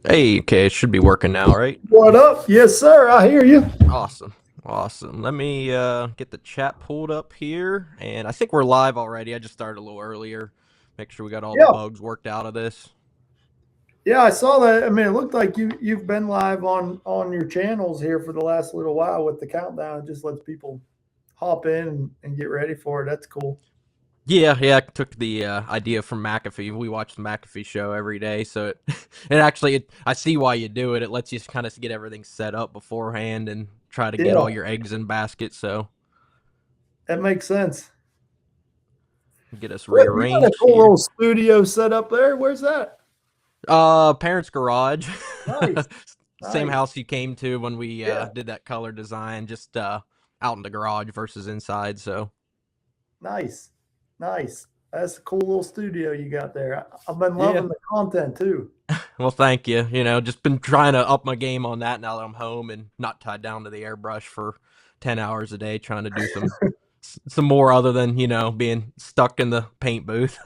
Hey, okay, it should be working now, right? What up? Yes, sir. I hear you. Awesome. Awesome. Let me get the chat pulled up here, and I think we're live already. I just started a little earlier. Make sure we got all the Yeah, bugs worked out of this. yeah. I saw that. I mean, it looked like you've been live on your channels here for the last little while with the countdown. It just lets people hop in and get ready for it. That's cool. Yeah, I took the idea from McAfee. We watch the McAfee show every day, so I see why you do it. It lets you kind of get everything set up beforehand and try to get Yeah, all your eggs in baskets, so that makes sense. get us What you got a rearranged cool here. little studio set up there? Where's that? Parents' garage. Nice, Same nice. house you came to when we Yeah, did that color design, just out in the garage versus inside. So, nice, nice. That's a cool little studio you got there. I've been yeah. loving the content too. Well, thank you. Just been trying to up my game on that now that I'm home and not tied down to the airbrush for 10 hours a day, trying to do some more other than, being stuck in the paint booth.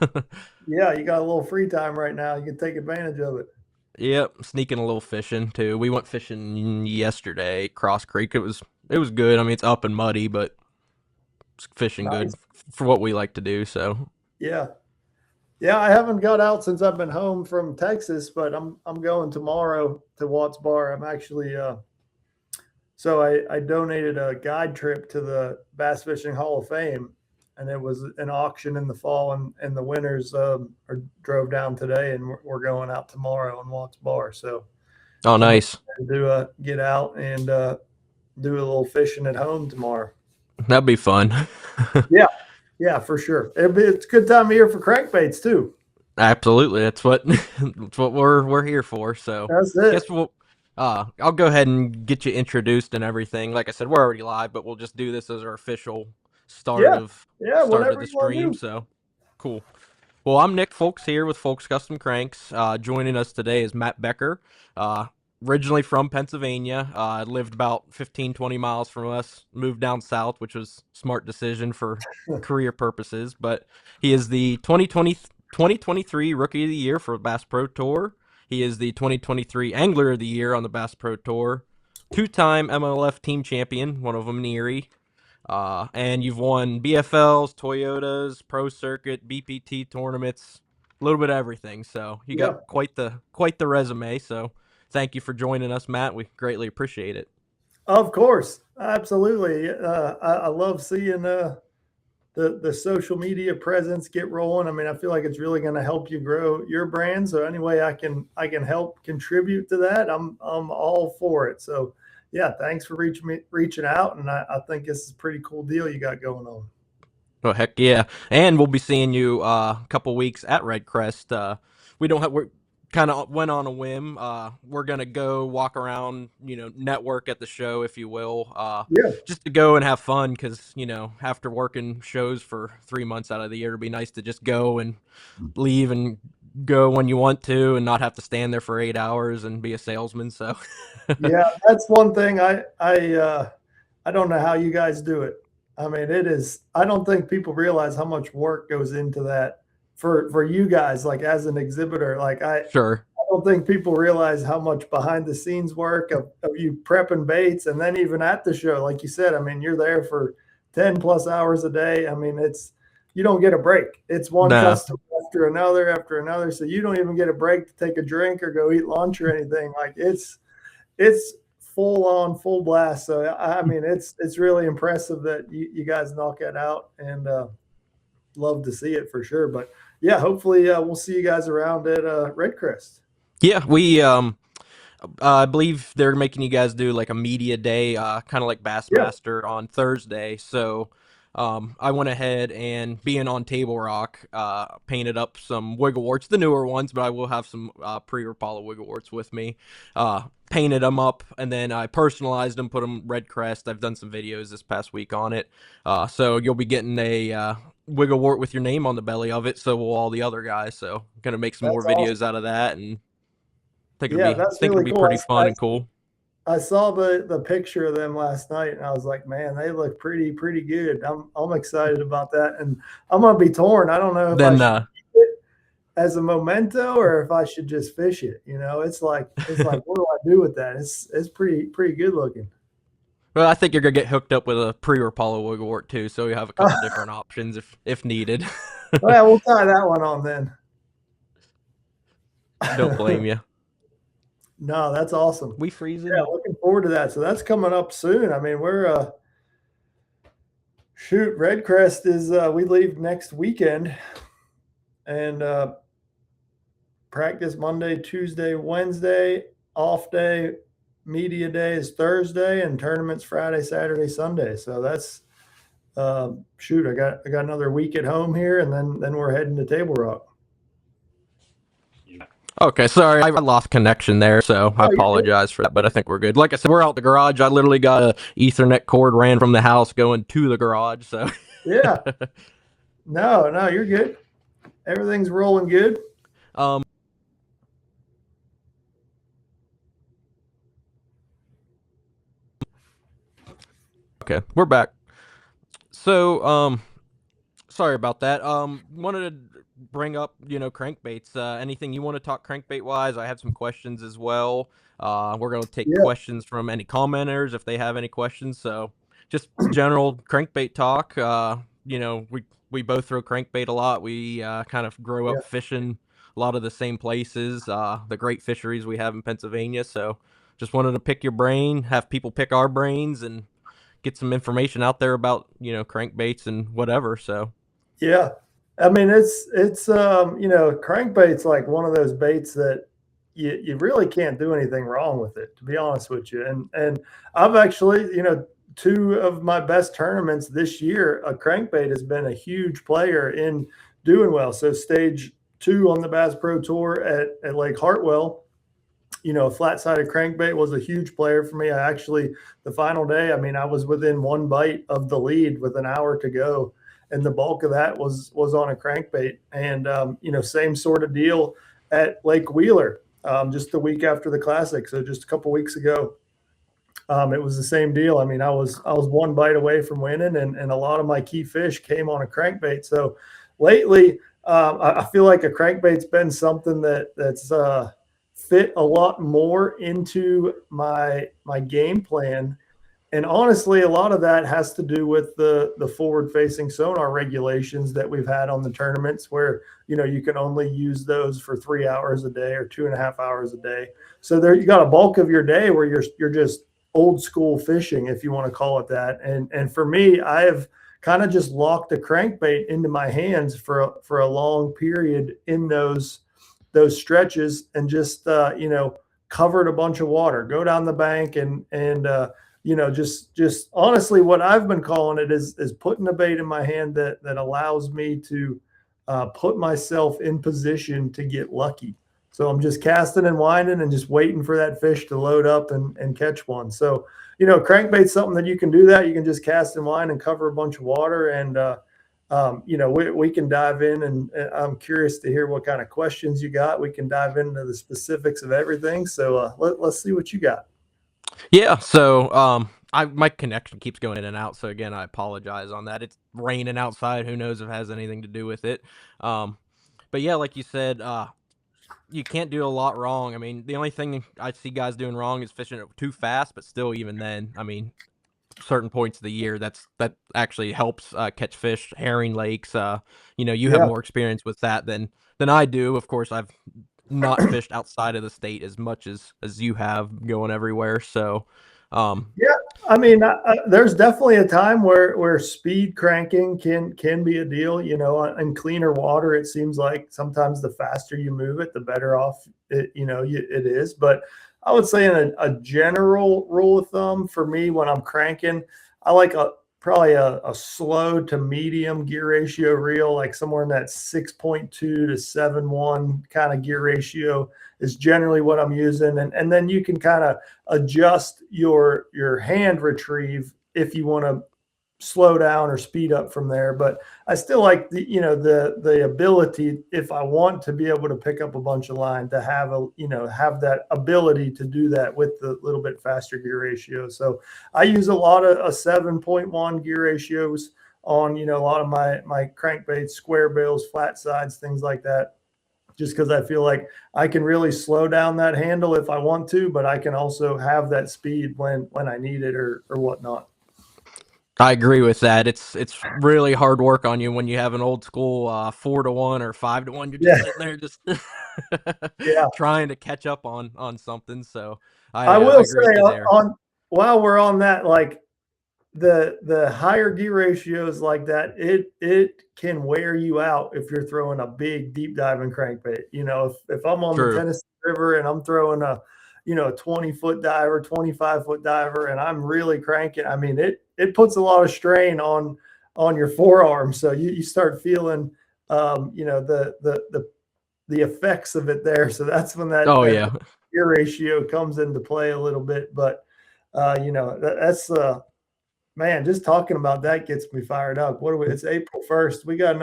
Yeah, you got a little free time right now. You can take advantage of it. Yep, sneaking a little fishing too. We went fishing yesterday, Cross Creek. It was good. I mean, it's up and muddy, but it's fishing good Nice. for what we like to do. So, Yeah. Yeah, I haven't got out since I've been home from Texas, but I'm going tomorrow to Watts Bar. I'm actually so I donated a guide trip to the Bass Fishing Hall of Fame, and it was an auction in the fall, and the winners drove down today, and we're going out tomorrow in Watts Bar. So oh, I'm nice. excited to get out and do a little fishing at home tomorrow. That'd be fun. Yeah, yeah, for sure. It's a good time of year for crankbaits too. Absolutely. That's what that's what we're here for. So, That's it. guess we'll I'll go ahead and get you introduced and everything. Like I said, we're already live, but we'll just do this as our official start Yeah, of yeah, start of whatever the you want to stream. do. So, cool. Well, I'm Nick Fulks here with Fulks Custom Cranks. Joining us today is Matt Becker. Uh, Originally from Pennsylvania, lived about 15, 20 miles from us. Moved down south, which was a smart decision for career purposes. But he is the 2023 Rookie of the Year for Bass Pro Tour. He is the 2023 Angler of the Year on the Bass Pro Tour. Two-time MLF team champion, one of them in Erie. And you've won BFLs, Toyotas, Pro Circuit, BPT tournaments, a little bit of everything. So you got Yeah, quite the resume. So thank you for joining us, Matt. We greatly appreciate it. of course, absolutely. I love seeing the social media presence get rolling. I mean, I feel like it's really going to help you grow your brand. So any way I can help contribute to that, I'm all for it. So yeah, thanks for reaching out, and I think this is a pretty cool deal you got going on. Oh heck yeah! And we'll be seeing you a couple weeks at Red Crest. We're kind of went on a whim. We're gonna go walk around, network at the show, if you will, Yeah, just to go and have fun. Because after working shows for 3 months out of the year, it'd be nice to just go and leave and go when you want to, and not have to stand there for 8 hours and be a salesman. So, yeah, that's one thing I don't know how you guys do it. I mean, it is. I don't think people realize how much work goes into that for you guys. Like as an exhibitor, like sure. I don't think people realize how much behind the scenes work of you prepping baits, and then even at the show, like you said. I mean, you're there for 10 plus hours a day. I mean, it's you don't get a break. It's one Nah. customer after another. So you don't even get a break to take a drink or go eat lunch or anything. Like it's full on full blast. So I mean, it's really impressive that you guys knock that out, and love to see it for sure. But yeah, hopefully we'll see you guys around at Red Crest. Yeah, we I believe they're making you guys do like a media day, kind of like Yeah, Bassmaster on Thursday. So I went ahead and being on Table Rock, painted up some wiggle warts, the newer ones, but I will have some pre-Rapala wiggle warts with me. Painted them up and then I personalized them, put them red crest. I've done some videos this past week on it. So you'll be getting a wiggle wart with your name on the belly of it. So will all the other guys. So gonna make some more that's awesome. videos out of that and Yeah, that's think it'll really be cool. pretty fun and cool. I saw the picture of them last night, and I was like, man, they look pretty good. I'm excited about that, and I'm gonna be torn. I don't know if I Then should keep it as a memento or if I should just fish it. It's like what do I do with that? It's pretty good looking. Well, I think you're gonna get hooked up with a pre-Rapala wigglewort too, so you have a couple different options if needed. Well, we'll tie that one on then. Don't blame you. No, that's awesome. We freezing? Yeah, looking forward to that. So that's coming up soon. I mean, we're Red Crest is we leave next weekend and practice Monday, Tuesday, Wednesday, off day, media day is Thursday, and tournaments Friday, Saturday, Sunday. So that's I got another week at home here, and then we're heading to Table Rock. Okay, sorry, I lost connection there, so I apologize for that, but I think we're good. Like I said, we're out the garage. I literally got a Ethernet cord ran from the house going to the garage, so. Yeah. No, you're good. Everything's rolling good. Okay, we're back. So, sorry about that. Wanted to bring up, crankbaits. Anything you want to talk crankbait wise? I have some questions as well. We're going to take questions from any commenters if they have any questions. So, just general crankbait talk. We both throw crankbait a lot. We kind of grow up fishing a lot of the same places, the great fisheries we have in Pennsylvania. So, just wanted to pick your brain, have people pick our brains, and get some information out there about crankbaits and whatever. So yeah, I mean it's crankbait's like one of those baits that you really can't do anything wrong with it, to be honest with you. And I've actually, two of my best tournaments this year, a crankbait has been a huge player in doing well. So stage 2 on the Bass Pro Tour at Lake Hartwell, a flat-sided crankbait was a huge player for me. The final day, I mean, I was within one bite of the lead with an hour to go, and the bulk of that was on a crankbait. And same sort of deal at Lake Wheeler, just the week after the Classic, so just a couple weeks ago. It was the same deal. I mean, I was one bite away from winning, and a lot of my key fish came on a crankbait. So lately, I feel like a crankbait's been something that's fit a lot more into my game plan. And honestly, a lot of that has to do with the forward facing sonar regulations that we've had on the tournaments, where you can only use those for 3 hours a day or 2.5 hours a day. So there you got a bulk of your day where you're just old school fishing, if you want to call it that. And for me, I have kind of just locked a crankbait into my hands for a long period in those stretches, and just covered a bunch of water, go down the bank, and just honestly, what I've been calling it is putting a bait in my hand that allows me to put myself in position to get lucky. So I'm just casting and winding and just waiting for that fish to load up and catch one. So crankbait's something that you can do that. You can just cast and wind and cover a bunch of water, and we can dive in, and I'm curious to hear what kind of questions you got. We can dive into the specifics of everything. So let's see what you got. Yeah. So my connection keeps going in and out. So again, I apologize on that. It's raining outside. Who knows if it has anything to do with it. But yeah, like you said, you can't do a lot wrong. I mean, the only thing I see guys doing wrong is fishing it too fast. But still, even then, I mean, certain points of the year that actually helps catch fish, herring lakes. You have more experience with that than I do. Of course, I've not fished outside of the state as much as you have, going everywhere. So I mean, there's definitely a time where speed cranking can be a deal. In cleaner water, it seems like sometimes the faster you move it, the better off it is. But I would say in a general rule of thumb for me, when I'm cranking, I like probably a slow to medium gear ratio reel, like somewhere in that 6.2 to 7.1 kind of gear ratio is generally what I'm using. And then you can kind of adjust your hand retrieve if you want to slow down or speed up from there. But I still like the ability, if I want to be able to pick up a bunch of line, to have that ability to do that with the little bit faster gear ratio. So I use a lot of 7.1 gear ratios on a lot of my crankbaits, square bills, flat sides, things like that. just because I feel like I can really slow down that handle if I want to, but I can also have that speed when I need it or whatnot. I agree with that. It's really hard work on you when you have an old school 4-to-1 or 5-to-1. You're just Yeah, sitting there just yeah. trying to catch up on something. So I I will agree say with you there. on while we're on that, like the higher gear ratios like that, it can wear you out if you're throwing a big deep diving crankbait. You know, if I'm on the True. Tennessee River and I'm throwing a, you know, a 20-foot diver, 25-foot diver, and I'm really cranking, I mean, it puts a lot of strain on your forearm. So you start feeling you know, the effects of it there. So that's when Oh that yeah. gear ratio comes into play a little bit. But you know, that's man, just talking about that gets me fired up. What are we? It's April 1st. We got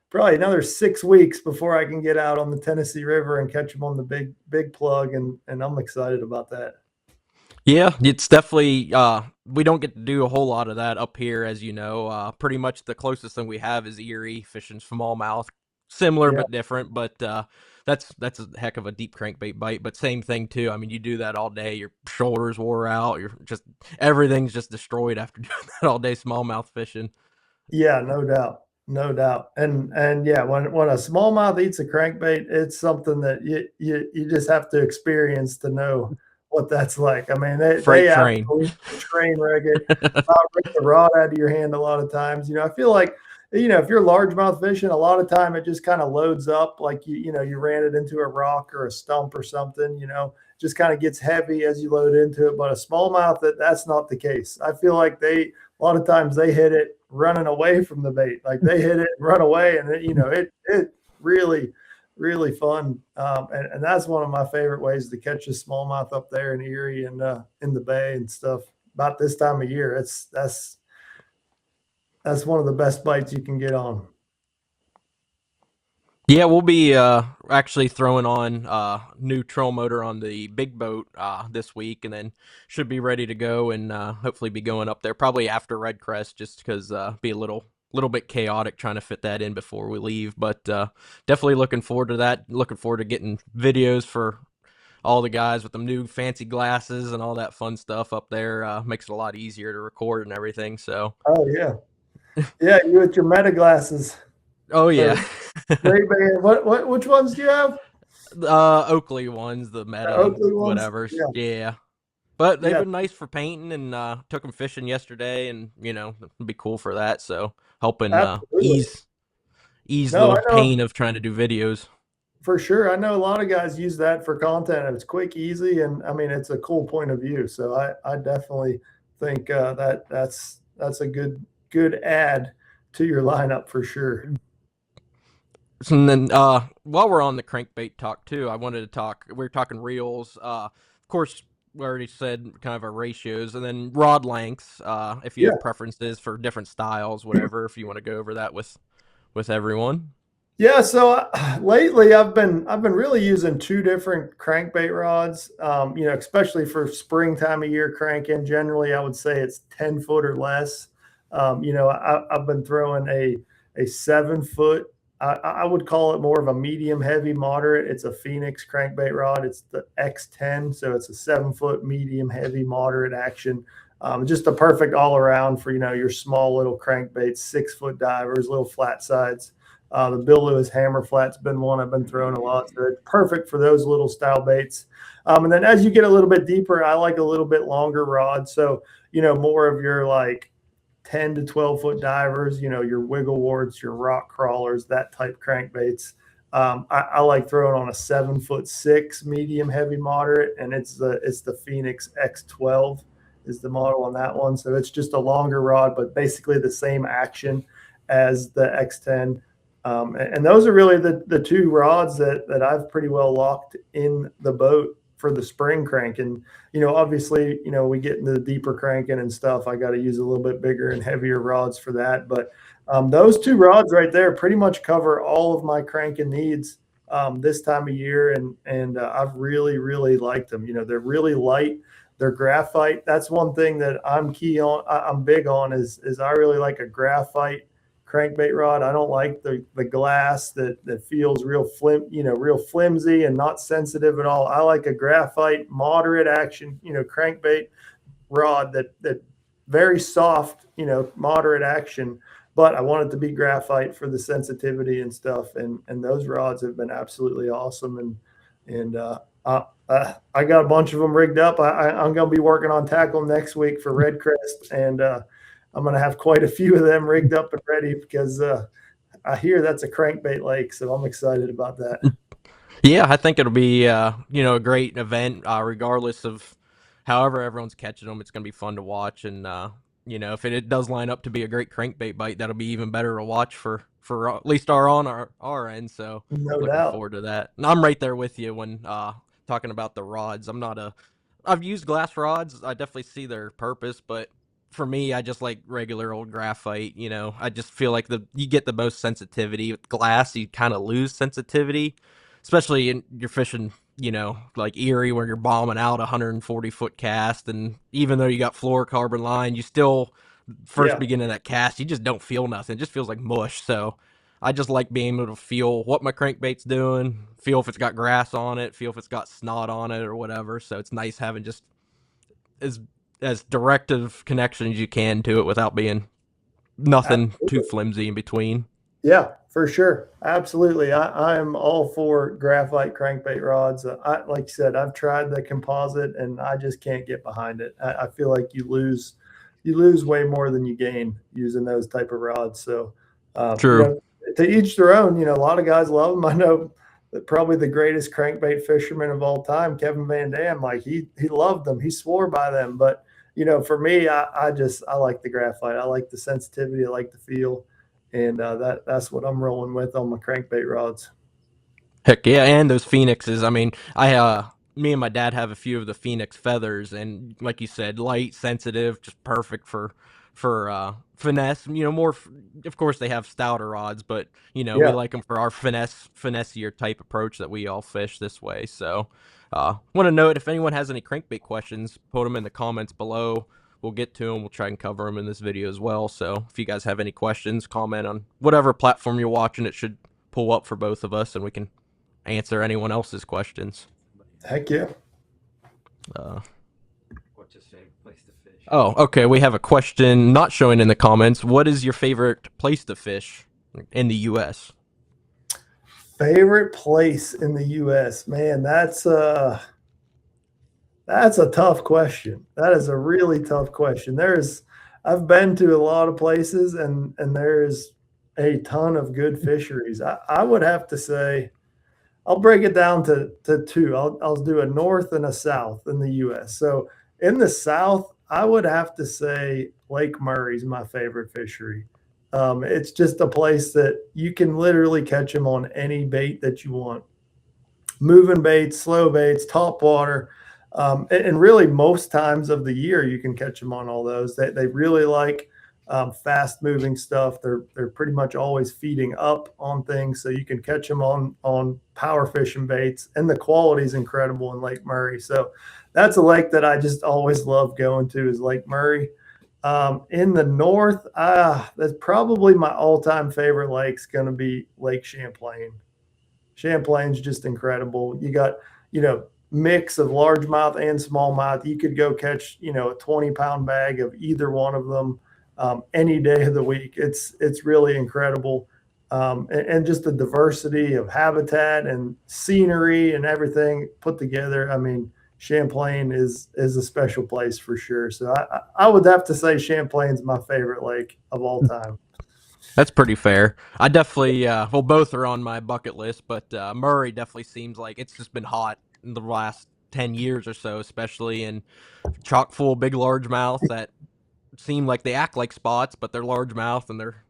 probably another 6 weeks before I can get out on the Tennessee River and catch them on the big plug, and I'm excited about that. Yeah, it's definitely we don't get to do a whole lot of that up here, as you know. Pretty much the closest thing we have is Erie fishing smallmouth, similar Yeah, but different. But that's a heck of a deep crankbait bite. But same thing too. I mean, you do that all day, your shoulders wore out, you're just everything's just destroyed after doing that all day smallmouth fishing. yeah, no doubt, no doubt. And yeah, when a smallmouth eats a crankbait, it's something that you just have to experience to know what that's like. I mean, they Freight train. absolutely train wreck it, about rip the rod out of your hand a lot of times. You know, I feel like, you know, if you're largemouth fishing, a lot of time it just kind of loads up, like you know, you ran it into a rock or a stump or something. You know, just kind of gets heavy as you load into it. But a smallmouth, that's not the case. I feel like a lot of times they hit it running away from the bait, like they hit it and run away, and you know, it really fun. And that's one of my favorite ways to catch a smallmouth up there in Erie and in the bay and stuff. About this time of year, that's one of the best bites you can get on. Yeah, we'll be actually throwing on new trail motor on the big boat this week, and then should be ready to go and hopefully be going up there probably after Red Crest, just because be a little bit chaotic trying to fit that in before we leave. But definitely looking forward to that. Looking forward to getting videos for all the guys with them new fancy glasses and all that fun stuff up there. Makes it a lot easier to record and everything. So, Oh yeah, yeah. You with your meta glasses oh or yeah. Ray-Ban? Which ones do you have? Oakley ones, the The Meta Oakley ones? whatever's. Yeah, Yeah. But they've yeah. been nice for painting, and took them fishing yesterday, and it'd be cool for that. So helping Absolutely. ease No, the I know pain of trying to do videos. for sure. I know a lot of guys use that for content. It's quick, easy, and I mean it's a cool point of view. So I definitely think that's a good add to your lineup for sure. And then while we're on the crankbait talk too, I wanted to talk. We're talking reels. Of course, we already said kind of our ratios, and then rod lengths. If you Yeah. have preferences for different styles, whatever. If you want to go over that with everyone. Yeah, so lately I've been really using two different crankbait rods. You know, especially for springtime of year cranking. Generally, I would say it's 10 foot or less. You know, I've been throwing a 7 foot. I would call it more of a medium heavy moderate. It's a Phoenix crankbait rod. It's the X10, so it's a 7 foot medium heavy moderate action. Just a perfect all around for, you know, your small little crankbaits, 6 foot divers, little flat sides. The Bill Lewis hammer flat's been one I've been throwing a lot, so it's perfect for those little style baits. And then as you get a little bit deeper, I like a little bit longer rod. So, you know, more of your like 10 to 12 foot divers, you know, your wiggle warts, your rock crawlers, that type crankbaits. I like throwing on a 7'6" medium heavy moderate, and it's the Phoenix X12 is the model on that one. So it's just a longer rod, but basically the same action as the X10. And those are really the two rods that I've pretty well locked in the boat for the spring cranking. You know, obviously, you know, we get into the deeper cranking and stuff. I got to use a little bit bigger and heavier rods for that. But those two rods right there pretty much cover all of my cranking needs this time of year. And I've really liked them. You know, they're really light. They're graphite. That's one thing that I'm key on. I'm big on is I really like a graphite crankbait rod. I don't like the glass that feels real flimsy and not sensitive at all. I like a graphite, moderate action, crankbait rod that very soft, moderate action, but I want it to be graphite for the sensitivity and stuff. And those rods have been absolutely awesome. I got a bunch of them rigged up. I'm going to be working on tackle next week for Red Crest, and I'm going to have quite a few of them rigged up and ready because I hear that's a crankbait lake, so I'm excited about that. Yeah, I think it'll be a great event, regardless of however everyone's catching them. It's gonna be fun to watch, and if it does line up to be a great crankbait bite, that'll be even better to watch for at least our end. So No looking doubt. forward to that. And I'm right there with you when talking about the rods. I've used glass rods. I definitely see their purpose, but for me, I just like regular old graphite. I just feel like you get the most sensitivity with glass. You kind of lose sensitivity, especially in you're fishing, like Erie where you're bombing out a 140-foot cast, and even though you got fluorocarbon line, you still first Yeah. beginning of that cast, you just don't feel nothing. It just feels like mush. So I just like being able to feel what my crankbait's doing, feel if it's got grass on it, feel if it's got snot on it or whatever. So it's nice having just as as direct of connection as you can to it without being nothing too Absolutely. flimsy in between. Yeah, for sure. Absolutely. I'm all for graphite crankbait rods. Like you said, I've tried the composite and I just can't get behind it. I feel like you lose way more than you gain using those type of rods. So, True. to each their own, a lot of guys love them. I know that probably the greatest crankbait fisherman of all time, Kevin Van Dam, like he loved them. He swore by them. But, for me, I like the graphite. I like the sensitivity. I like the feel, and that's what I'm rolling with on my crankbait rods. Heck yeah, and those phoenixes. I mean, me and my dad have a few of the phoenix feathers, and like you said, light, sensitive, just perfect for finesse. Of course they have stouter rods, but we Yeah, like them for our finessier type approach that we all fish this way. So, want to note if anyone has any crankbait questions, put them in the comments below. We'll get to them. We'll try and cover them in this video as well. So if you guys have any questions, comment on whatever platform you're watching. It should pull up for both of us, and we can answer anyone else's questions. heck yeah. Uh, What's your favorite place to fish? oh, okay. We have a question not showing in the comments. What is your favorite place to fish in the U.S.? Favorite place in the U.S. Man, that's a tough question. That is a really tough question. I've been to a lot of places, and there's a ton of good fisheries. I would have to say I'll break it down to two. I'll do a north and a south in the U.S. So in the south, I would have to say Lake Murray is my favorite fishery. It's just a place that you can literally catch them on any bait that you want, moving baits, slow baits, top water. And really, most times of the year, you can catch them on all those. They really like fast moving stuff. They're pretty much always feeding up on things, so you can catch them on power fishing baits, and the quality is incredible in Lake Murray. So that's a lake that I just always love going to is Lake Murray. In the north, that's probably my all-time favorite lake's going to be Lake Champlain. Champlain's just incredible. You got, mix of largemouth and smallmouth. You could go catch, a 20-pound bag of either one of them any day of the week. It's really incredible. And just the diversity of habitat and scenery and everything put together. I mean, Champlain is a special place for sure. So I would have to say Champlain's my favorite lake of all time. That's pretty fair. I definitely, well, both are on my bucket list, but Murray definitely seems like it's just been hot in the last 10 years or so, especially in chock full big largemouth that seem like they act like spots, but they're largemouth and they're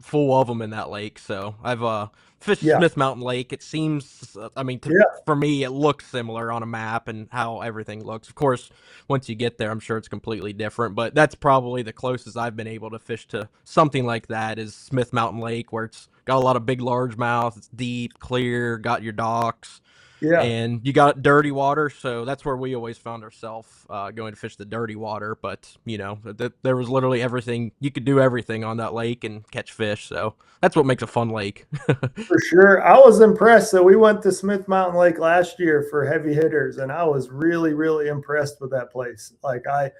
full of them in that lake. So I've fished Yeah. Smith Mountain Lake. It seems, I mean, Yeah. for me, it looks similar on a map and how everything looks. Of course, once you get there, I'm sure it's completely different. But that's probably the closest I've been able to fish to something like that is Smith Mountain Lake, where it's got a lot of big largemouth. It's deep, clear, got your docks. Yeah, And you got dirty water, so that's where we always found ourselves going to fish the dirty water. But there was literally everything. You could do everything on that lake and catch fish. So that's what makes a fun lake. for sure. I was impressed. So we went to Smith Mountain Lake last year for heavy hitters, and I was really, really impressed with that place. Like I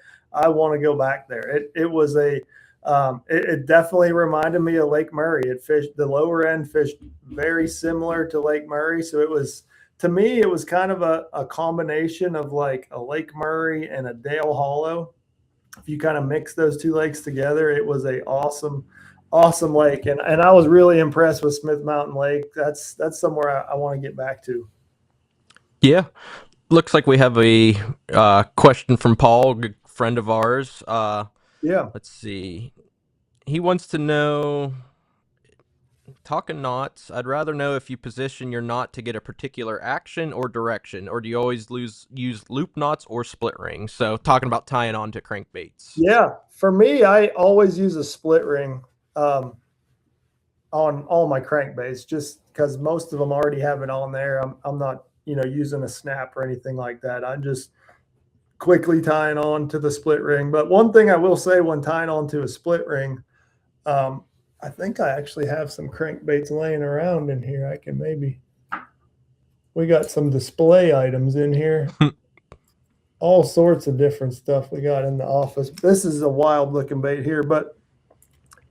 want to go back there. It was it definitely reminded me of Lake Murray. It fished the lower end, fished very similar to Lake Murray. So it was, to me, it was kind of a combination of like a Lake Murray and a Dale Hollow. If you kind of mix those two lakes together, it was a awesome lake. And I was really impressed with Smith Mountain Lake. That's somewhere I want to get back to. Yeah. Looks like we have a question from Paul, a good friend of ours. Yeah. Let's see. He wants to know, talking knots, I'd rather know if you position your knot to get a particular action or direction, or do you always use loop knots or split rings? So talking about tying on to crankbaits. Yeah. For me, I always use a split ring on all my crankbaits, just because most of them already have it on there. I'm not, using a snap or anything like that. I'm just quickly tying on to the split ring. But one thing I will say when tying on to a split ring, I think I actually have some crankbaits laying around in here. I can we got some display items in here. All sorts of different stuff we got in the office. This is a wild looking bait here, but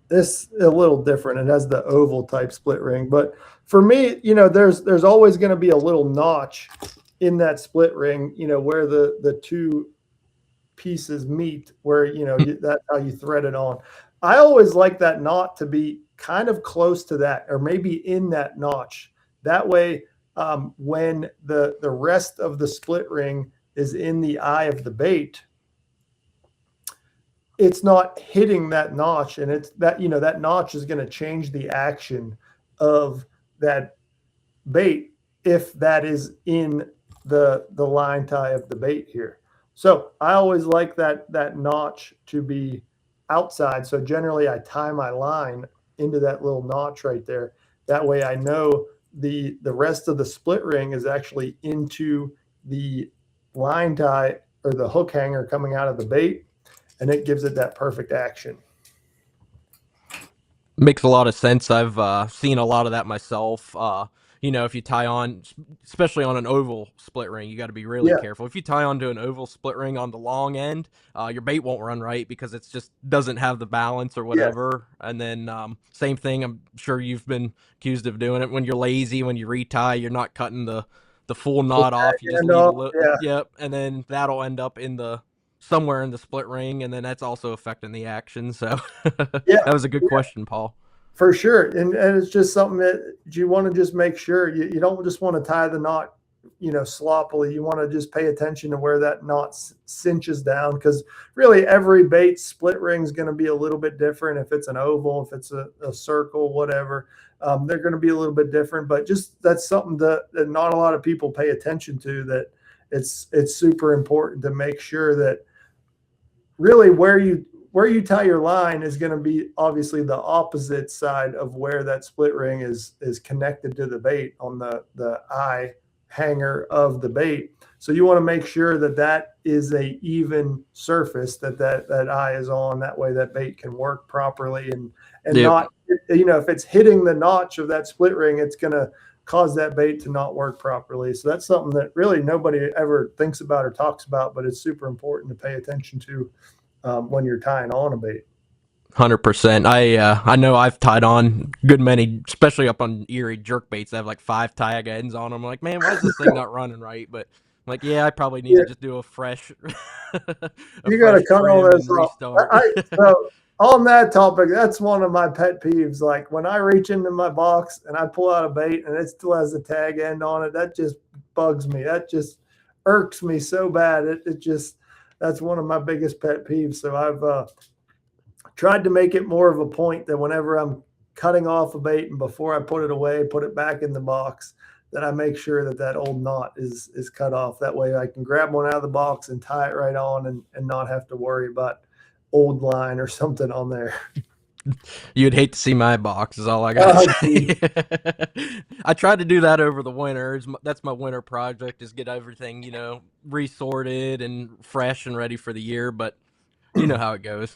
this is a little different. It has the oval type split ring. But for me, there's always going to be a little notch in that split ring, where the two pieces meet, where, that's how you thread it on. I always like that knot to be kind of close to that, or maybe in that notch. That way, when the rest of the split ring is in the eye of the bait, it's not hitting that notch, and it's that, that notch is going to change the action of that bait if that is in the line tie of the bait here. So I always like that notch to be outside. So generally I tie my line into that little notch right there. That way I know the rest of the split ring is actually into the line tie or the hook hanger coming out of the bait, and it gives it that perfect action. Makes a lot of sense. I've seen a lot of that myself. If you tie on, especially on an oval split ring, you got to be really careful. If you tie onto an oval split ring on the long end, your bait won't run right because it's just doesn't have the balance or whatever. Yes. And then same thing, I'm sure you've been accused of doing it when you're lazy, when you retie, you're not cutting the full knot off. You just leave a little. Yep. And then that'll end up somewhere in the split ring, and then that's also affecting the action. So that was a good question, Paul. For sure. And it's just something that you want to just make sure you don't just want to tie the knot, sloppily. You want to just pay attention to where that knot cinches down, because really every bait split ring is going to be a little bit different. If it's an oval, if it's a circle, whatever, they're going to be a little bit different. But just that's something that not a lot of people pay attention to, that it's super important to make sure that really where you tie your line is going to be obviously the opposite side of where that split ring is connected to the bait on the eye hanger of the bait. So you want to make sure that is a even surface that eye is on. That way that bait can work properly and not, if it's hitting the notch of that split ring, it's going to cause that bait to not work properly. So that's something that really nobody ever thinks about or talks about, but it's super important to pay attention to when you're tying on a bait. 100%. I know I've tied on good many, especially up on Erie jerkbaits. They have like 5 tag ends on them. I'm like, man, why is this thing not running right? But I'm like, I probably need to just do a fresh. You got to cut all this off. So on that topic, that's one of my pet peeves. Like when I reach into my box and I pull out a bait and it still has a tag end on it, that just bugs me. That just irks me so bad. That's one of my biggest pet peeves. So I've tried to make it more of a point that whenever I'm cutting off a bait and before I put it away, put it back in the box, that I make sure that old knot is cut off. That way I can grab one out of the box and tie it right on and not have to worry about old line or something on there. You'd hate to see my box, is all I gotta Oh, geez. say. I tried to do that over the winter. That's my winter project, is get everything, resorted and fresh and ready for the year, but you know how it goes.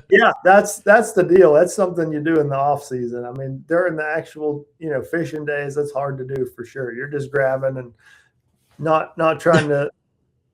Yeah, that's the deal. That's something you do in the off season. I mean, during the actual, fishing days, that's hard to do for sure. You're just grabbing and not trying to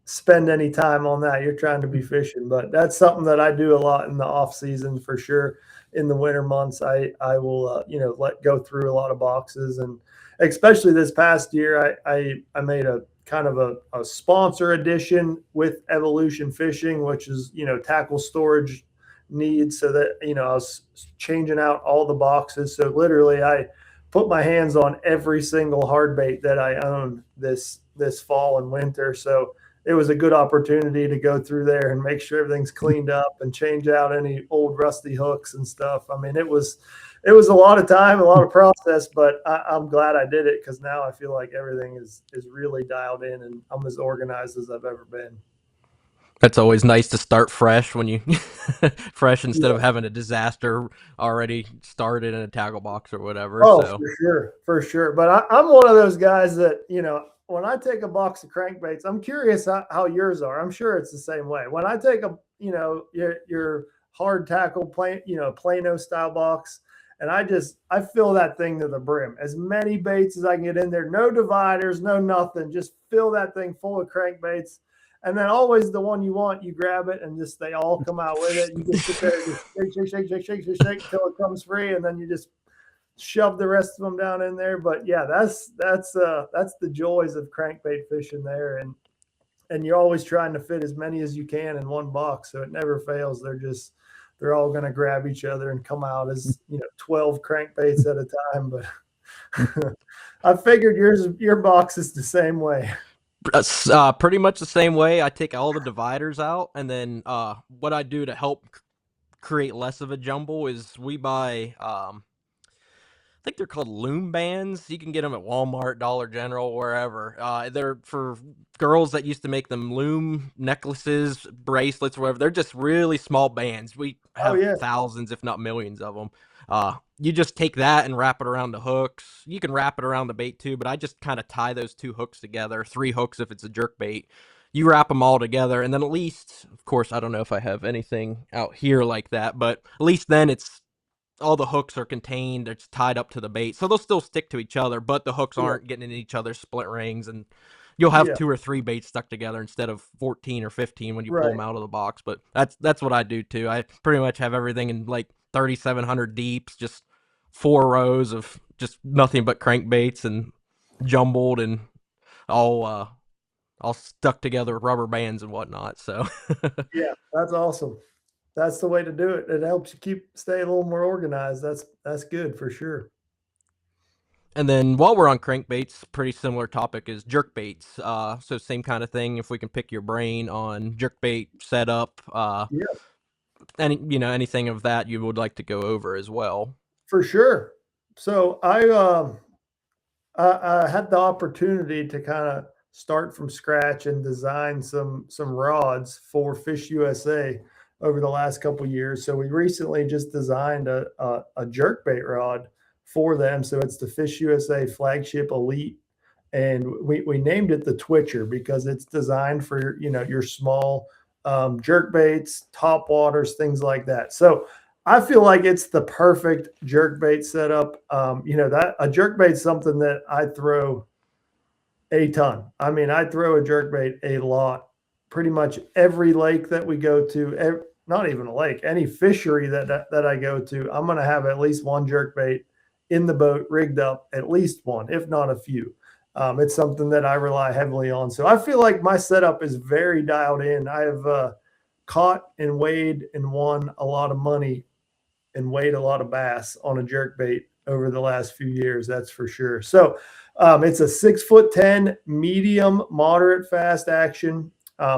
spend any time on that. You're trying to be fishing, but that's something that I do a lot in the off season for sure. In the winter months, I will let go through a lot of boxes, and especially this past year, I made a kind of a sponsor edition with Evolution Fishing, which is tackle storage needs, so that I was changing out all the boxes. So literally, I put my hands on every single hard bait that I own this fall and winter. So it was a good opportunity to go through there and make sure everything's cleaned up and change out any old rusty hooks and stuff. I mean, it was a lot of time, a lot of process, but I'm glad I did it, because now I feel like everything is really dialed in and I'm as organized as I've ever been. That's always nice to start fresh when you fresh instead Yeah. of having a disaster already started in a tackle box or whatever. Oh, So for sure, for sure. But I'm one of those guys that when I take a box of crankbaits, I'm curious how yours are. I'm sure it's the same way. When I take a your hard tackle Plano style box, and I fill that thing to the brim, as many baits as I can get in there. No dividers, no nothing. Just fill that thing full of crankbaits. And then always the one you want, you grab it and just they all come out with it. You just sit there and just shake until it comes free, and then you just shove the rest of them down in there. But yeah, that's the joys of crankbait fishing there, and you're always trying to fit as many as you can in one box, so it never fails. They're all going to grab each other and come out as 12 crankbaits at a time. But I figured your box is the same way. pretty much the same way. I take all the dividers out, and then what I do to help create less of a jumble is we buy I think they're called loom bands. You can get them at Walmart, Dollar General, wherever. They're for girls that used to make them loom necklaces, bracelets, whatever. They're just really small bands. We Oh have yeah, thousands, if not millions, of them. You just take that and wrap it around the hooks. You can wrap it around the bait too, but I just kind of tie those two hooks together, 3 hooks if it's a jerk bait. You wrap them all together, and then at least, of course, I don't know if I have anything out here like that, but at least then it's all the hooks are contained, it's tied up to the bait, so they'll still stick to each other, but the hooks yeah, aren't getting in each other's split rings, and you'll have yeah. 2 or 3 baits stuck together instead of 14 or 15 when you pull Right. them out of the box. But that's what I do too. I pretty much have everything in like 3,700 deeps, just 4 rows of just nothing but crankbaits and jumbled and all stuck together with rubber bands and whatnot. So Yeah, that's awesome. That's the way to do it. It helps you stay a little more organized. That's good for sure. And then while we're on crankbaits, pretty similar topic is jerkbaits. So same kind of thing. If we can pick your brain on jerkbait setup, Yeah, anything of that you would like to go over as well. for sure. So I had the opportunity to kind of start from scratch and design some rods for Fish USA over the last couple years. So we recently just designed a jerkbait rod for them. So it's the Fish USA Flagship Elite, and we named it the Twitcher because it's designed for your small jerk baits, top waters, things like that. So I feel like it's the perfect jerk bait setup. That a jerk bait is something that I throw a ton. I mean, I throw a jerk bait a lot. Pretty much every lake that we go to, not even a lake, any fishery that I go to, I'm going to have at least one jerk bait in the boat rigged up, at least one, if not a few. It's something that I rely heavily on. So I feel like my setup is very dialed in. I have caught and weighed and won a lot of money and weighed a lot of bass on a jerk bait over the last few years. That's for sure. So it's a 6'10" medium, moderate, fast action.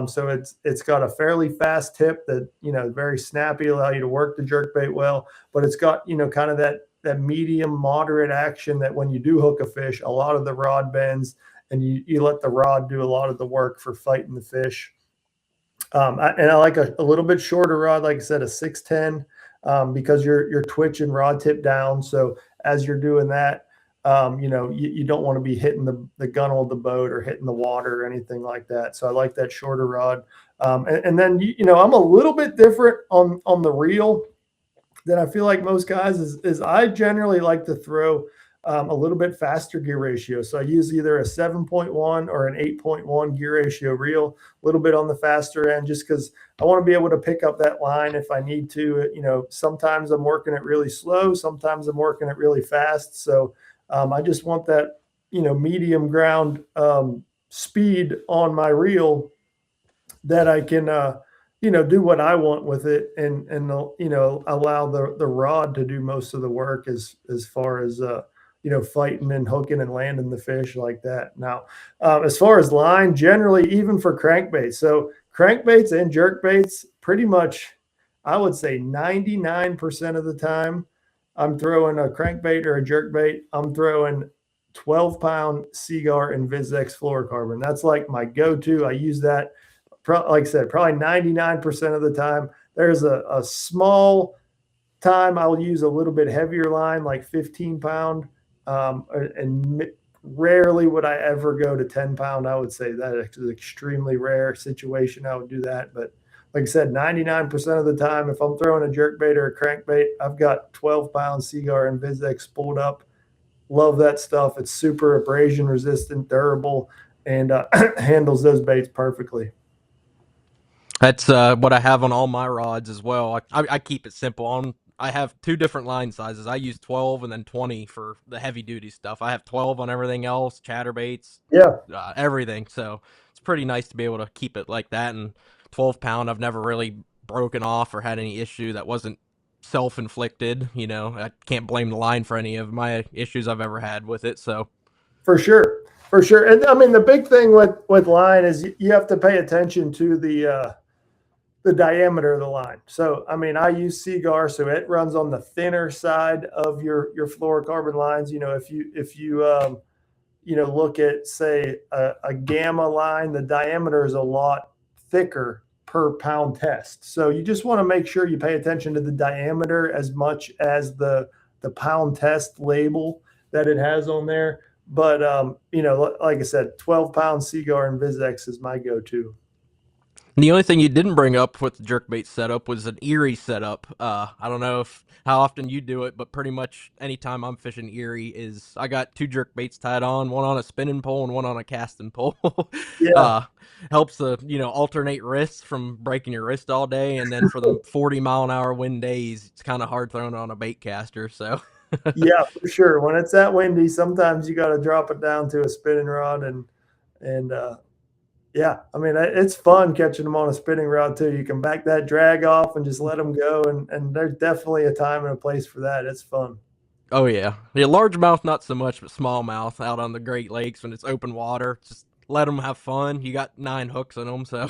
So it's got a fairly fast tip that very snappy, allow you to work the jerk bait well, but it's got kind of that medium moderate action that when you do hook a fish, a lot of the rod bends and you let the rod do a lot of the work for fighting the fish. And I like a little bit shorter rod, like I said, a 6'10". because you're twitching rod tip down. So as you're doing that, you don't want to be hitting the gunnel of the boat or hitting the water or anything like that. So I like that shorter rod. And then, I'm a little bit different on the reel than I feel like most guys is I generally like to throw a little bit faster gear ratio. So I use either a 7.1 or an 8.1 gear ratio reel, a little bit on the faster end, just because I want to be able to pick up that line if I need to. Sometimes I'm working it really slow, sometimes I'm working it really fast. So I just want that, medium ground speed on my reel that I can, do what I want with it and allow the rod to do most of the work as far as, fighting and hooking and landing the fish like that. Now, as far as line, generally, even for crankbaits, so crankbaits and jerkbaits, pretty much, I would say 99% of the time, I'm throwing a crankbait or a jerkbait, I'm throwing 12-pound Seagar and VizX fluorocarbon. That's like my go-to. I use that, like I said, probably 99% of the time. There's a small time I'll use a little bit heavier line, like 15-pound, and rarely would I ever go to 10-pound. I would say that is an extremely rare situation I would do that. But like I said, 99% of the time, if I'm throwing a jerkbait or a crankbait, I've got 12-pound Seagar and VizX spooled up. Love that stuff. It's super abrasion resistant, durable, and handles those baits perfectly. That's what I have on all my rods as well. I keep it simple. I have two different line sizes. I use 12 and then 20 for the heavy duty stuff. I have 12 on everything else, chatterbaits, Yeah, everything. So it's pretty nice to be able to keep it like that. And 12-pound, I've never really broken off or had any issue that wasn't self-inflicted. I can't blame the line for any of my issues I've ever had with it. So for sure. For sure. And I mean, the big thing with line is you have to pay attention to the diameter of the line. So, I mean, I use Seagar, so it runs on the thinner side of your fluorocarbon lines. If you look at, say, a gamma line, the diameter is a lot thicker per pound test. So you just want to make sure you pay attention to the diameter as much as the pound test label that it has on there. But, like I said, 12-pound Seagar and VizX is my go-to. the only thing you didn't bring up with the jerkbait setup was an Erie setup. I don't know how often you do it, but pretty much anytime I'm fishing Erie is I got two jerkbaits tied on, one on a spinning pole and one on a casting pole. Yeah, Helps to alternate wrists from breaking your wrist all day, and then for the 40-mile-an-hour wind days, it's kind of hard throwing it on a bait caster. So yeah, for sure. When it's that windy, sometimes you got to drop it down to a spinning rod and yeah, I mean, it's fun catching them on a spinning rod too. You can back that drag off and just let them go. And there's definitely a time and a place for that. It's fun. oh yeah, largemouth not so much, but smallmouth out on the Great Lakes when it's open water, just let them have fun. You got 9 hooks in them, so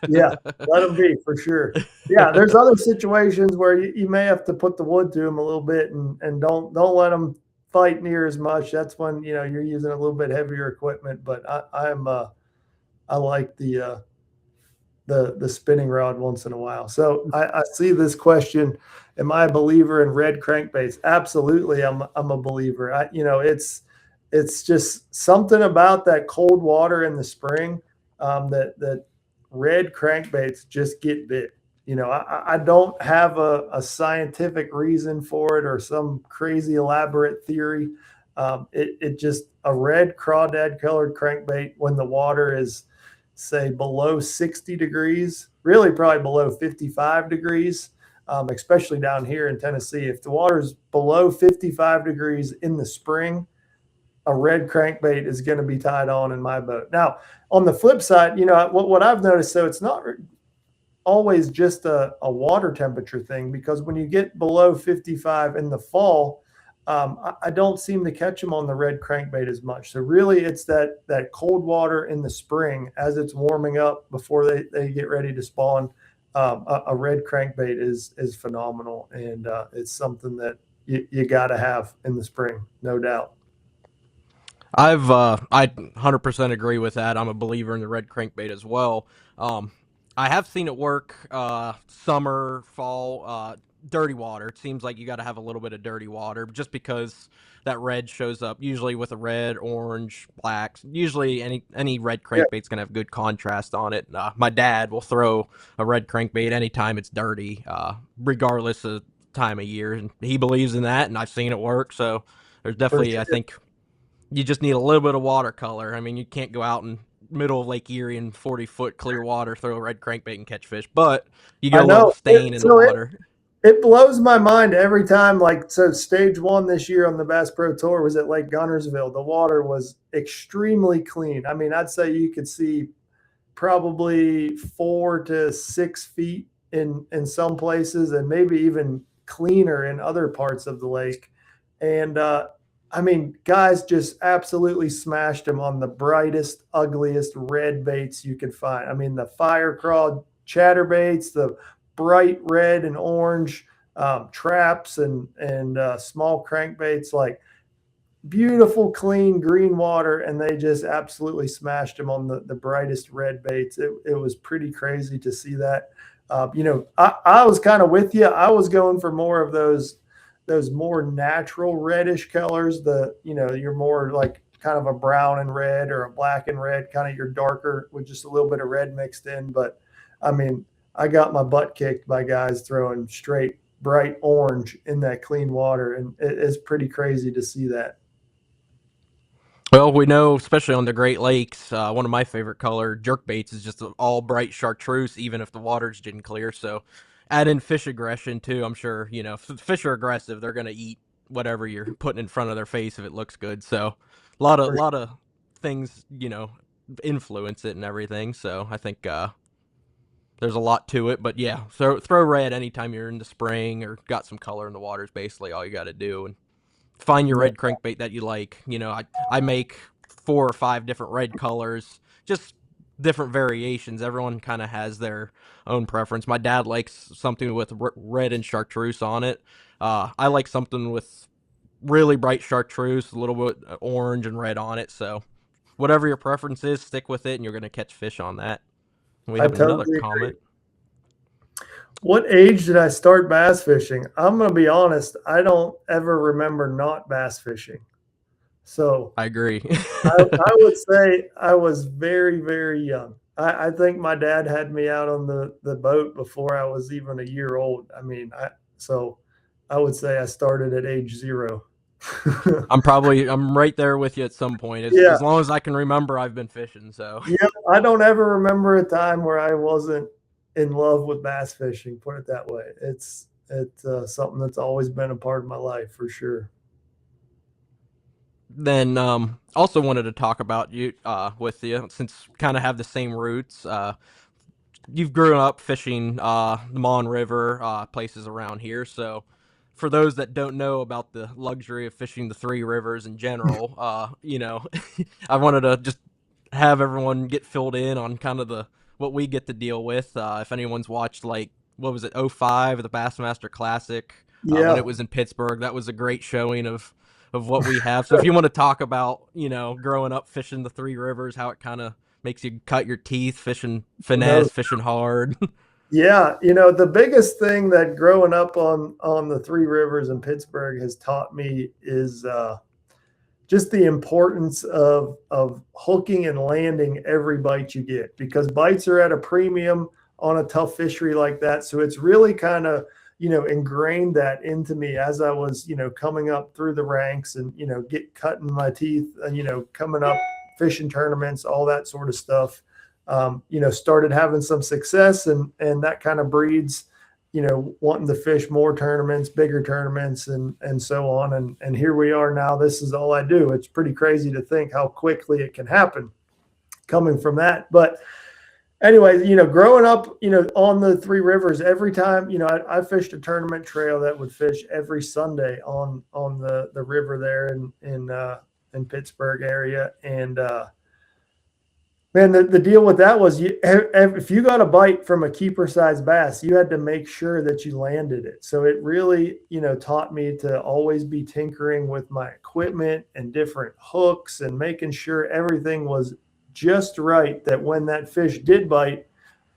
Yeah, let them be for sure. Yeah, there's other situations where you may have to put the wood to them a little bit and don't let them fight near as much. That's when, you're using a little bit heavier equipment. But I like the spinning rod once in a while. So I see this question: am I a believer in red crankbaits? Absolutely, I'm a believer. It's just something about that cold water in the spring that red crankbaits just get bit. I don't have a scientific reason for it or some crazy elaborate theory. It just a red crawdad colored crankbait when the water is, say, below 60 degrees, really probably below 55 degrees, especially down here in Tennessee. If the water is below 55 degrees in the spring, a red crankbait is going to be tied on in my boat. Now, on the flip side, what I've noticed, so it's not always just a water temperature thing, because when you get below 55 in the fall, I don't seem to catch them on the red crankbait as much. So really it's that cold water in the spring as it's warming up before they get ready to spawn. A red crankbait is phenomenal. And it's something that you got to have in the spring, no doubt. I 100% agree with that. I'm a believer in the red crankbait as well. I have seen it work summer, fall. dirty water. It seems like you got to have a little bit of dirty water just because that red shows up usually with a red, orange, black. Usually any red Yeah, crankbait's gonna have good contrast on it. My dad will throw a red crankbait anytime it's dirty, regardless of time of year, and he believes in that, and I've seen it work. So there's for definitely, I sure. think, you just need a little bit of watercolor. I mean, you can't go out in middle of Lake Erie in 40-foot clear water, throw a red crankbait and catch fish, but you get I a little know. stain in the So water. it blows my mind every time. Like, so stage one this year on the Bass Pro Tour was at Lake Gunnersville. The water was extremely clean. I mean, I'd say you could see probably 4 to 6 feet in some places, and maybe even cleaner in other parts of the lake. And I mean, guys just absolutely smashed them on the brightest, ugliest red baits you could find. I mean, the fire crawl chatterbaits, the bright red and orange traps, and small crankbaits, like beautiful, clean green water, and they just absolutely smashed them on the brightest red baits. It was pretty crazy to see that. I was kind of with you. I was going for more of those more natural reddish colors. You're more like kind of a brown and red or a black and red, kind of your darker with just a little bit of red mixed in. But I mean, I got my butt kicked by guys throwing straight bright orange in that clean water, and it's pretty crazy to see that. Well, we know, especially on the Great Lakes, one of my favorite color jerkbaits is just all bright chartreuse, even if the water's didn't clear. So, add in fish aggression too. I'm sure if the fish are aggressive, they're gonna eat whatever you're putting in front of their face if it looks good. So, For lot of things influence it and everything. So, I think there's a lot to it. But yeah, throw red anytime you're in the spring or got some color in the water is basically all you got to do. And find your no, red crankbait that you like. I make 4 or 5 different red colors, just different variations. Everyone kind of has their own preference. My dad likes something with red and chartreuse on it. I like something with really bright chartreuse, a little bit orange and red on it. So whatever your preference is, stick with it, and you're going to catch fish on that. We I have another totally comment. agree. What age did I start bass fishing? I'm going to be honest. I don't ever remember not bass fishing. So I agree. I would say I was very, very young. I think my dad had me out on the boat before I was even a year old. I mean, so I would say I started at age 0. I'm right there with you at some point. Yeah. As long as I can remember, I've been fishing. So Yeah. I don't ever remember a time where I wasn't in love with bass fishing, put it that way. It's something that's always been a part of my life for sure. then also wanted to talk about you with you since kind of have the same roots. You've grown up fishing the Mon River, places around here. So for those that don't know about the luxury of fishing the three rivers in general, I wanted to just have everyone get filled in on kind of the what we get to deal with. If anyone's watched, like, what was it, '05, the Bassmaster Classic, when Yeah. it was in Pittsburgh, that was a great showing of what we have. So if you want to talk about growing up fishing the three rivers, how it kind of makes you cut your teeth fishing No. finesse, fishing hard. Yeah, the biggest thing that growing up on the three rivers in Pittsburgh has taught me is just the importance of hooking and landing every bite you get, because bites are at a premium on a tough fishery like that. So it's really kind of ingrained that into me as I was coming up through the ranks, and get cutting my teeth, and coming up fishing tournaments, all that sort of stuff. Started having some success, and that kind of breeds wanting to fish more tournaments, bigger tournaments, and so on. And here we are now. This is all I do. It's pretty crazy to think how quickly it can happen coming from that. But anyway, growing up, on the three rivers, every time, I fished a tournament trail that would fish every Sunday on the river there in Pittsburgh area. And man, the deal with that was, if you got a bite from a keeper size bass, you had to make sure that you landed it. So it really, taught me to always be tinkering with my equipment and different hooks, and making sure everything was just right, that when that fish did bite,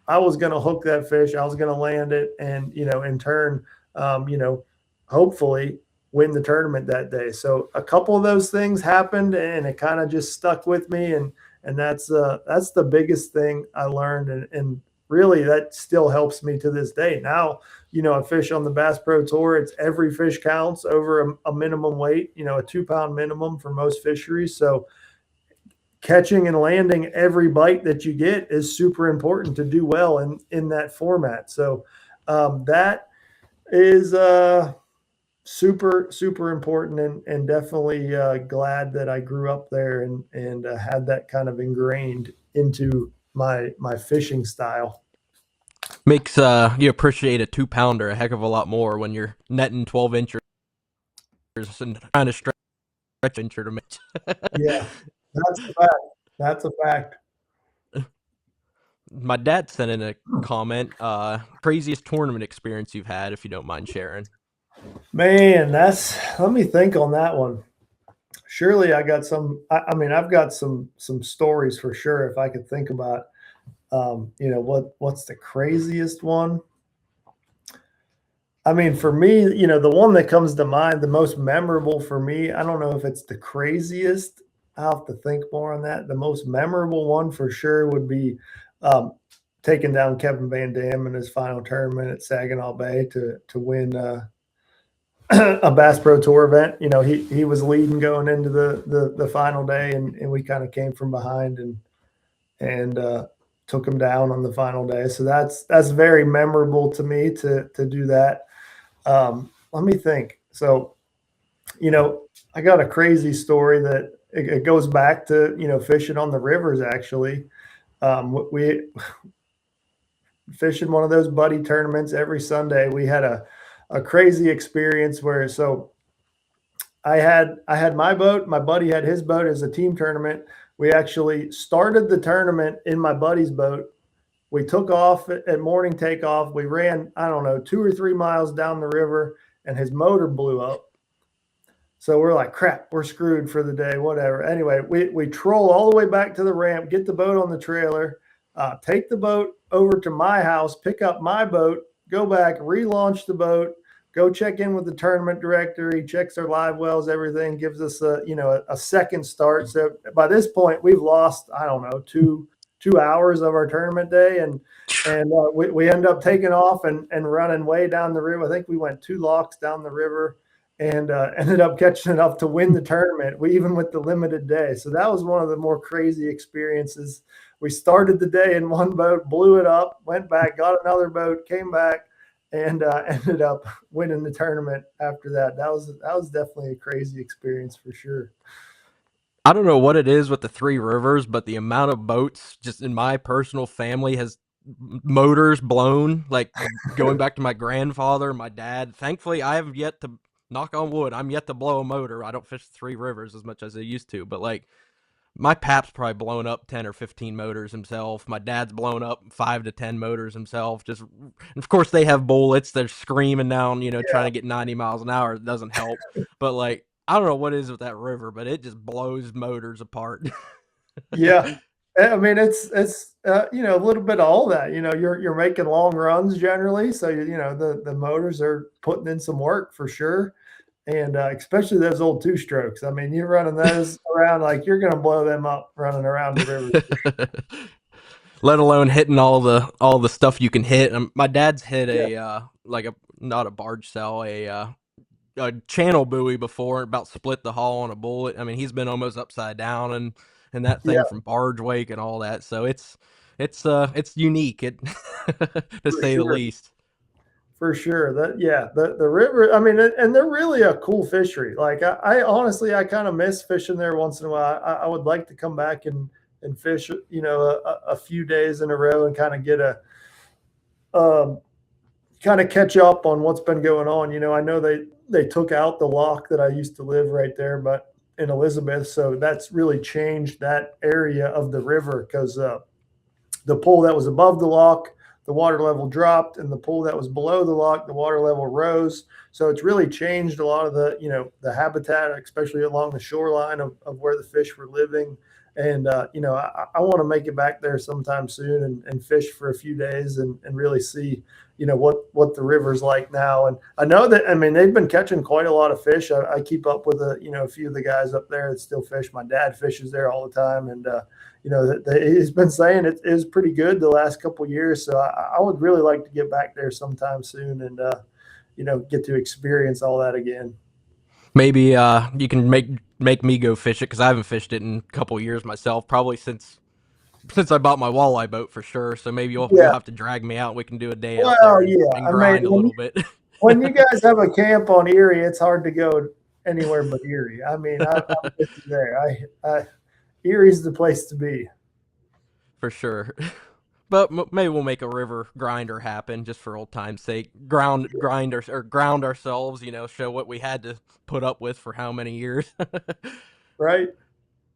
I was going to hook that fish, I was going to land it, and in turn, hopefully win the tournament that day. So a couple of those things happened, and it kind of just stuck with me. And that's the biggest thing I learned. And really that still helps me to this day. Now, I fish on the Bass Pro Tour. It's every fish counts over a minimum weight, a 2-pound minimum for most fisheries. So catching and landing every bite that you get is super important to do well in that format. So that is super, super important, and definitely glad that I grew up there and had that kind of ingrained into my fishing style. Makes you appreciate a 2-pounder a heck of a lot more when you're netting 12 inches and trying to stretch incher to make. Yeah, that's a fact. That's a fact. My dad sent in a comment, craziest tournament experience you've had, if you don't mind sharing. Man, let me think on that one. Surely I got some, I've got some stories for sure. If I could think about, what's the craziest one? I mean, for me, the one that comes to mind, the most memorable for me, I don't know if it's the craziest. I'll have to think more on that. The most memorable one for sure would be taking down Kevin Van Dam in his final tournament at Saginaw Bay to win a Bass Pro Tour event. He was leading going into the final day, and we kind of came from behind and took him down on the final day. So that's very memorable to me to do that. Let me think. So, I got a crazy story that it goes back to, fishing on the rivers. Actually, we fishing one of those buddy tournaments every Sunday. We had a crazy experience where, so I had my boat, my buddy had his boat as a team tournament. We actually started the tournament in my buddy's boat. We took off at morning takeoff. We ran, I don't know, 2 or 3 miles down the river, and his motor blew up. So we're like, crap, we're screwed for the day, whatever. Anyway, we troll all the way back to the ramp, get the boat on the trailer, take the boat over to my house, pick up my boat, go back, relaunch the boat, go check in with the tournament director. He checks our live wells, everything, gives us a second start. So by this point, we've lost, I don't know, two hours of our tournament day, and we end up taking off and running way down the river. I think we went 2 locks down the river and ended up catching enough to win the tournament. We even with the limited day. So that was one of the more crazy experiences. We started the day in one boat, blew it up, went back, got another boat, came back, and ended up winning the tournament after that. That was definitely a crazy experience for sure. I don't know what it is with the Three Rivers, but the amount of boats just in my personal family has motors blown, like going back to my grandfather, my dad. Thankfully, I have yet to, knock on wood, I'm yet to blow a motor. I don't fish Three Rivers as much as I used to, but like my pap's probably blown up 10 or 15 motors himself. My dad's blown up 5 to 10 motors himself. Just, of course, they have bullets. They're screaming down, trying to get 90 miles an hour. It doesn't help. But like, I don't know what it is with that river, but it just blows motors apart. Yeah. I mean, it's a little bit of all that. You're making long runs generally, so the motors are putting in some work for sure, and especially those old 2-strokes. I mean, you're running those around like you're going to blow them up running around the river. Let alone hitting all the stuff you can hit. My dad's hit a not a barge cell, a channel buoy before, about split the hull on a bullet. I mean, he's been almost upside down and that thing from barge wake and all that. So it's unique, to say the least. For sure. The river, I mean, and they're really a cool fishery. Like I honestly, I kind of miss fishing there once in a while. I would like to come back and fish, a few days in a row and kind of get kind of catch up on what's been going on. I know they took out the lock that I used to live right there, but in Elizabeth. So that's really changed that area of the river, because the pool that was above the lock, the water level dropped, and the pool that was below the lock, the water level rose. So it's really changed a lot of the habitat, especially along the shoreline of where the fish were living. And I want to make it back there sometime soon and fish for a few days and really see what the river's like now. And I know that, I mean, they've been catching quite a lot of fish. I keep up with a few of the guys up there that still fish. My dad fishes there all the time, and he's been saying it is pretty good the last couple of years. So I would really like to get back there sometime soon and get to experience all that again. Maybe you can make me go fish it, because I haven't fished it in a couple of years myself, probably since I bought my walleye boat for sure. So maybe you'll Yeah. have to drag me out. We can do a day out Well, there yeah. and grind a little bit. When you guys have a camp on Erie, it's hard to go anywhere but Erie. I mean, I'm with you there. Erie's the place to be. For sure. But maybe we'll make a river grinder happen just for old time's sake. Ground ourselves, show what we had to put up with for how many years. Right?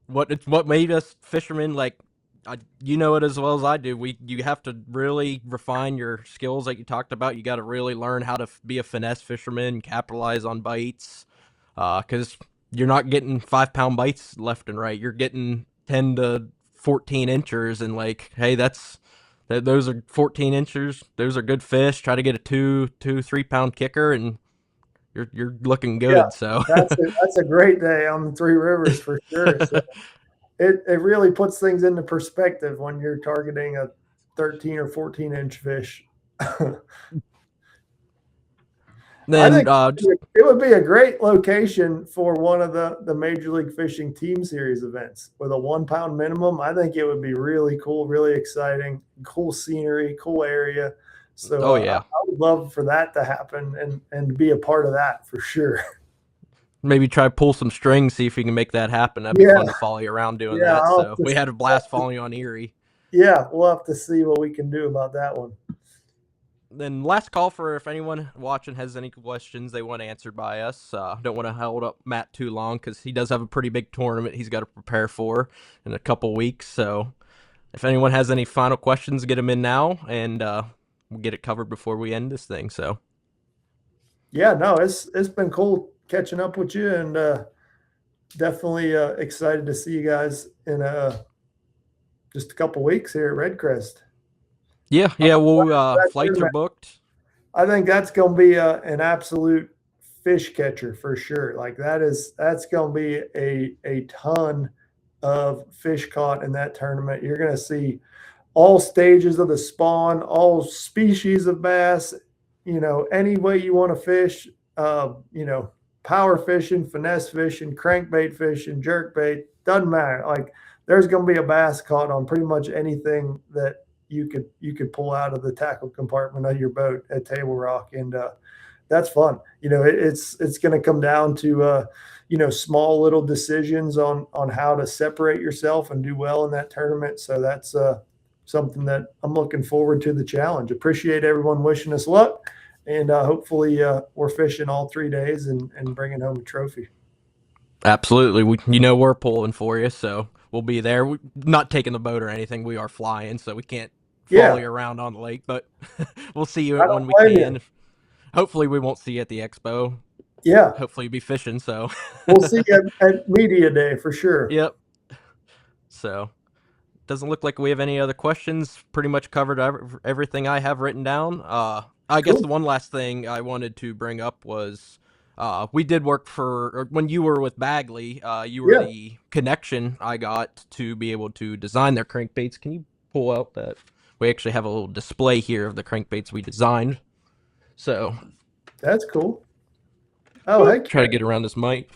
What made us fishermen, like, you know it as well as I do. You have to really refine your skills, like you talked about. You got to really learn how to be a finesse fisherman, capitalize on bites, because you're not getting 5-pound bites left and right. You're getting 10 to 14 inchers, and like, hey, those are 14 inchers. Those are good fish. Try to get a 3-pound kicker, and you're looking good. Yeah, so that's a great day on the Three Rivers for sure. So it really puts things into perspective when you're targeting a 13 or 14-inch fish. then I think it would be a great location for one of the Major League Fishing Team Series events with a 1-pound minimum. I think it would be really cool, really exciting, cool scenery, cool area. So yeah, I would love for that to happen and be a part of that for sure. maybe try pull some strings, see if we can make that happen. That'd be fun to follow you around doing that. So we had a blast following you on Erie. Yeah, we'll have to see what we can do about that one. Then last call for if anyone watching has any questions they want answered by us. Don't want to hold up Matt too long, because he does have a pretty big tournament he's got to prepare for in a couple weeks. So if anyone has any final questions, get them in now, and we'll get it covered before we end this thing. So yeah, no, it's been cool catching up with you, and definitely excited to see you guys in just a couple weeks here at Red Crest. Yeah, we'll flights are booked. I think that's going to be an absolute fish catcher for sure. Like that's going to be a ton of fish caught in that tournament. You're going to see all stages of the spawn, all species of bass, any way you want to fish, power fishing, finesse fishing, crankbait fishing, jerkbait, doesn't matter. Like there's going to be a bass caught on pretty much anything that you could pull out of the tackle compartment of your boat at Table Rock, and that's fun. It's going to come down to small little decisions on how to separate yourself and do well in that tournament. So that's something that I'm looking forward to the challenge. Appreciate everyone wishing us luck, and hopefully we're fishing all 3 days and bringing home a trophy. Absolutely, we're pulling for you, so we'll be there. We're not taking the boat or anything. We are flying, so we can't follow you around on the lake, but we'll see you when we can. Hopefully we won't see you at the expo. Yeah. Hopefully you'll be fishing, so. We'll see you at media day for sure. Yep. So, doesn't look like we have any other questions. Pretty much covered everything I have written down. I guess the one last thing I wanted to bring up was we did work when you were with Bagley, you were the connection I got to be able to design their crankbaits. Can you pull out that? We actually have a little display here of the crankbaits we designed. So that's cool. Oh, heck. Try to get around this mic.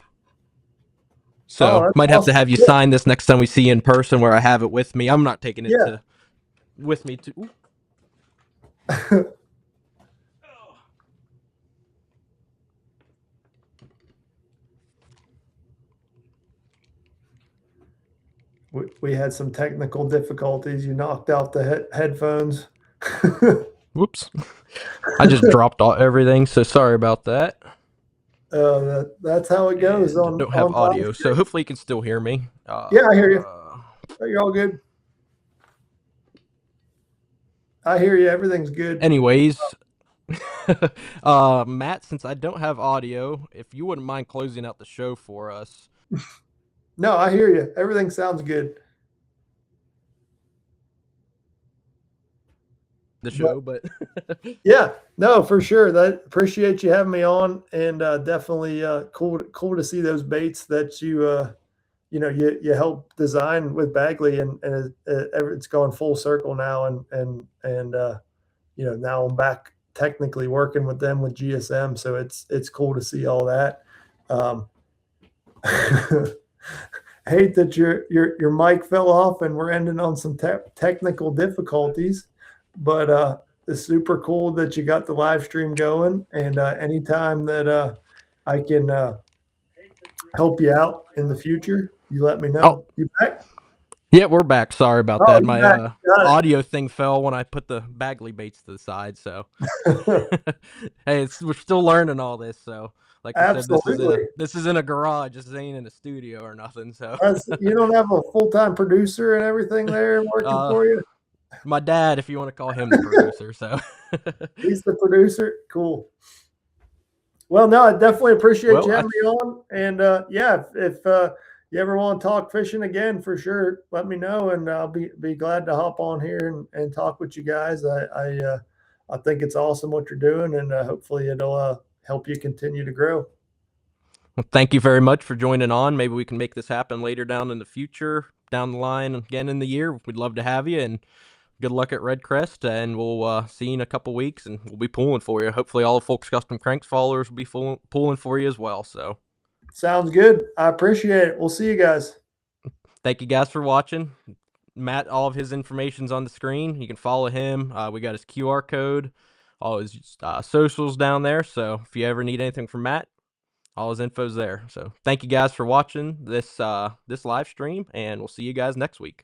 So might have to have you sign this next time we see you in person, where I have it with me. I'm not taking it with me too. We had some technical difficulties. You knocked out the headphones. Whoops. I just dropped everything, so sorry about that. That's how it goes. I don't have audio, so hopefully you can still hear me. Yeah, I hear you. You're all good. I hear you. Everything's good. Anyways, Matt, since I don't have audio, if you wouldn't mind closing out the show for us. No, I hear you. Everything sounds good. the show, but Yeah, no, for sure. That appreciate you having me on, and definitely cool to see those baits that you helped design with Bagley, and it's gone full circle now, and now I'm back technically working with them with GSM, so it's cool to see all that. Hate that your mic fell off and we're ending on some technical difficulties, but it's super cool that you got the live stream going. And anytime that I can help you out in the future, you let me know. Oh. You back? Yeah, we're back. Sorry about Oh, that. you My back. Got it. audio thing fell when I put the Bagley baits to the side. So, hey, we're still learning all this. So, like I said, Absolutely. this is in a garage. This ain't in a studio or nothing. So, You don't have a full-time producer and everything there working for you? My dad, if you want to call him the producer. So, he's the producer. Cool. Well, no, I definitely appreciate you having me on. And yeah, if you ever want to talk fishing again, for sure, let me know, and I'll be glad to hop on here and talk with you guys. I think it's awesome what you're doing, and hopefully it'll help you continue to grow. Well, thank you very much for joining on. Maybe we can make this happen later down in the future, down the line, again in the year. We'd love to have you, and good luck at Red Crest, and we'll see you in a couple weeks, and we'll be pulling for you. Hopefully all the Fulks Custom Cranks followers will be pulling for you as well. So, sounds good. I appreciate it. We'll see you guys. Thank you guys for watching. Matt, all of his information's on the screen. You can follow him. We got his QR code, all his socials down there. So if you ever need anything from Matt, all his info's there. So thank you guys for watching this live stream, and we'll see you guys next week.